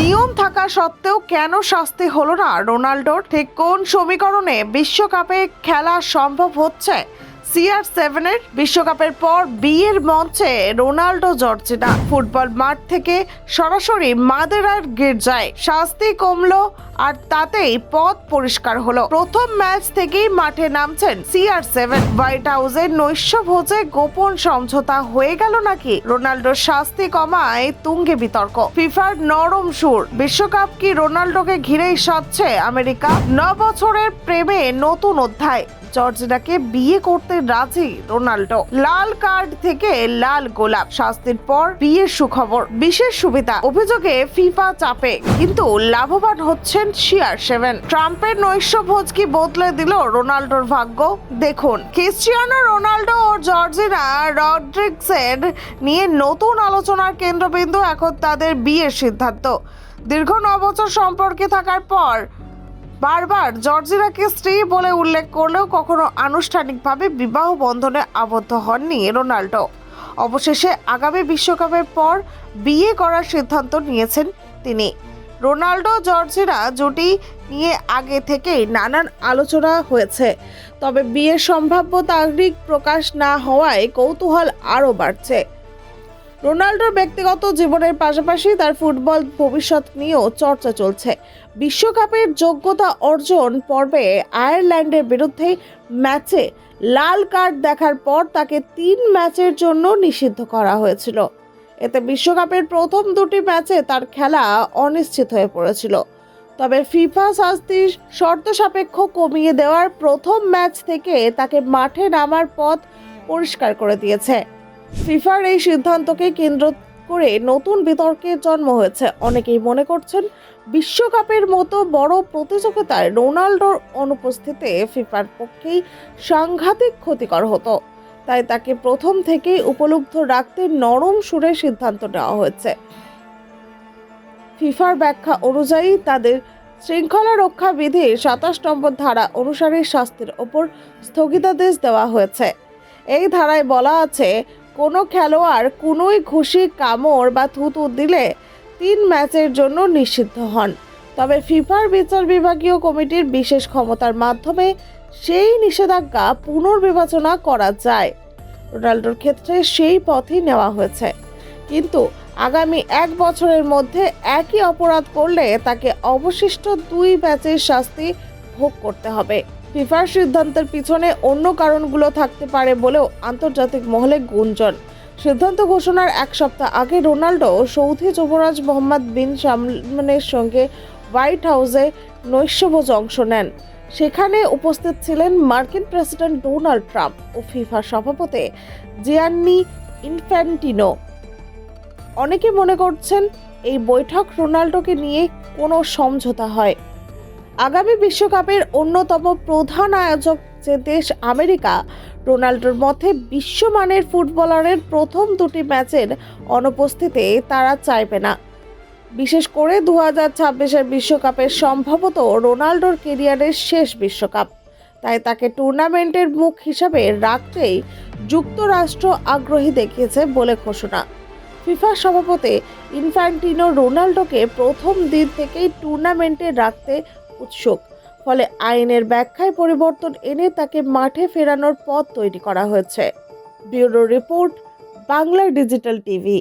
নিয়ম থাকা সত্ত্বেও কেন শাস্তি হলো না রোনাল্ডোর? ঠিক কোন সমীকরণে বিশ্বকাপে খেলা সম্ভব হচ্ছে CR7-এর? বিশ্বকাপের পর বিয়ের মঞ্চে রোনাল্ডো জর্জিনা ফুটবল মাঠ থেকে সরাসরি মাদেরার গির্জায় শাস্তি কমলো আর তাতেই পথ পরিষ্কার হলো। প্রথম ম্যাচ থেকেই মাঠে নামছেন CR7। হোয়াইট হাউসের নৈশভোজে গোপন সমঝোতা হয়ে গেল নাকি? রোনাল্ডোর শাস্তি কমায় তুঙ্গে বিতর্ক। ফিফার নরম সুর, বিশ্বকাপ কি রোনাল্ডোকে ঘিরেই সাজছে আমেরিকা? 9 বছরের প্রেমে নতুন অধ্যায়, জর্জিনাকে বিয়ে করতে রাজি রোনাল্ডো। লাল কার্ড থেকে লাল গোলাপ, শাস্তির পর বিয়ের সুখবর, বিশেষ সুবিধা। অভিযোগে ফিফা চাপে, কিন্তু লাভবান হচ্ছেন CR7। ট্রাম্পের নৈশভোজ কি বদলে দিল রোনাল্ডোর ভাগ্য? দেখুন, ক্রিস্টিয়ানো রোনাল্ডো ও জর্জিনা রড্রিগেজের নিয়ে নতুন আলোচনার কেন্দ্রবিন্দু এখন তাদের বিয়ের সিদ্ধান্ত। দীর্ঘ 9 বছর সম্পর্কে থাকার পর বারবার জর্জিনাকে স্ত্রী বলে উল্লেখ করলেও কখনো আনুষ্ঠানিকভাবে বিবাহ বন্ধনে আবদ্ধ হননি রোনাল্ডো। অবশেষে আগামী বিশ্বকাপের পর বিয়ে করার সিদ্ধান্ত নিয়েছেন তিনি। রোনাল্ডো জর্জিনা জুটি নিয়ে আগে থেকেই নানান আলোচনা হয়েছে, তবে বিয়ের সম্ভাব্য তারিখ প্রকাশ না হওয়ায় কৌতূহল আরও বাড়ছে। রোনাল্ডোর ব্যক্তিগত জীবনের পাশাপাশি তার ফুটবল ভবিষ্যৎ নিয়েও চর্চা চলছে। বিশ্বকাপের যোগ্যতা অর্জন পর্বে আয়ারল্যান্ডের বিরুদ্ধে ম্যাচে লাল কার্ড দেখার পর তাকে 3 ম্যাচের জন্য নিষিদ্ধ করা হয়েছিল। এতে বিশ্বকাপের প্রথম 2টি ম্যাচে তার খেলা অনিশ্চিত হয়ে পড়েছিল। তবে ফিফা শাস্তির শর্ত সাপেক্ষ কমিয়ে দেওয়ার প্রথম ম্যাচ থেকে তাকে মাঠে নামার পথ পরিষ্কার করে দিয়েছে। ফিফার এই সিদ্ধান্তকে কেন্দ্র করে নতুন বিতর্কের জন্ম হয়েছে। অনেকেই মনে করছেন, বিশ্বকাপের মতো বড় প্রতিযোগিতায় রোনাল্ডোর অনুপস্থিতিতে ফিফার পক্ষেই সাংঘাতিক ক্ষতিকর হতো, তাই তাকে প্রথম থেকেই উপলব্ধ রাখতে নরম সুরে সিদ্ধান্ত নেওয়া হয়েছে। ফিফার ব্যাখ্যা অনুযায়ী তাদের শৃঙ্খলা রক্ষা বিধির 27 নম্বর ধারা অনুসারে শাস্তির ওপর স্থগিতাদেশ দেওয়া হয়েছে। এই ধারায় বলা আছে, কোনো খেলোয়াড় কোনোই ঘুষি, কামড় বা থুতু দিলে 3 ম্যাচের জন্য নিষিদ্ধ হন। তবে ফিফার বিচার বিভাগীয় কমিটির বিশেষ ক্ষমতার মাধ্যমে সেই নিষেধাজ্ঞা পুনর্বিবেচনা করা যায়। রোনাল্ডোর ক্ষেত্রে সেই পথই নেওয়া হয়েছে, কিন্তু আগামী 1 বছরের মধ্যে একই অপরাধ করলে তাকে অবশিষ্ট 2 ম্যাচের শাস্তি ভোগ করতে হবে। ফিফার সিদ্ধান্তের পিছনে অন্য কারণগুলো থাকতে পারে বলেও আন্তর্জাতিক মহলে গুঞ্জন। সিদ্ধান্ত ঘোষণার 1 সপ্তাহ আগে রোনাল্ডো সৌদি যুবরাজ মোহাম্মদ বিন সালমানের সঙ্গে হোয়াইট হাউসে নৈশভোজে অংশ নেন। সেখানে উপস্থিত ছিলেন মার্কিন প্রেসিডেন্ট ডোনাল্ড ট্রাম্প ও ফিফা সভাপতি জিয়ান্নি ইনফ্যান্টিনো। অনেকে মনে করছেন, এই বৈঠক রোনাল্ডোকে নিয়ে কোনো সমঝোতা হয়। আগামী বিশ্বকাপের অন্যতম প্রধান আয়োজক যে দেশ আমেরিকা, রোনাল্ডোর মতে বিশ্বমানের ফুটবলারের প্রথম 2টি ম্যাচের অনুপস্থিতি তারা চাইবে না। বিশেষ করে 2026-এর বিশ্বকাপের সম্ভবত রোনাল্ডোর ক্যারিয়ারের শেষ বিশ্বকাপ, তাই তাকে টুর্নামেন্টের মুখ হিসাবে রাখতেই যুক্তরাষ্ট্র আগ্রহী দেখিয়েছে বলে ঘোষণা। ফিফা সভাপতি ইনফ্যান্টিনো রোনাল্ডোকে প্রথম দিন থেকেই টুর্নামেন্টে রাখতে উৎসুক, ফলে আইনের ব্যাখ্যায় পরিবর্তন এনে তাকে মাঠে ফেরানোর পথ তৈরি করা হয়েছে। Bureau report, Bangla digital TV.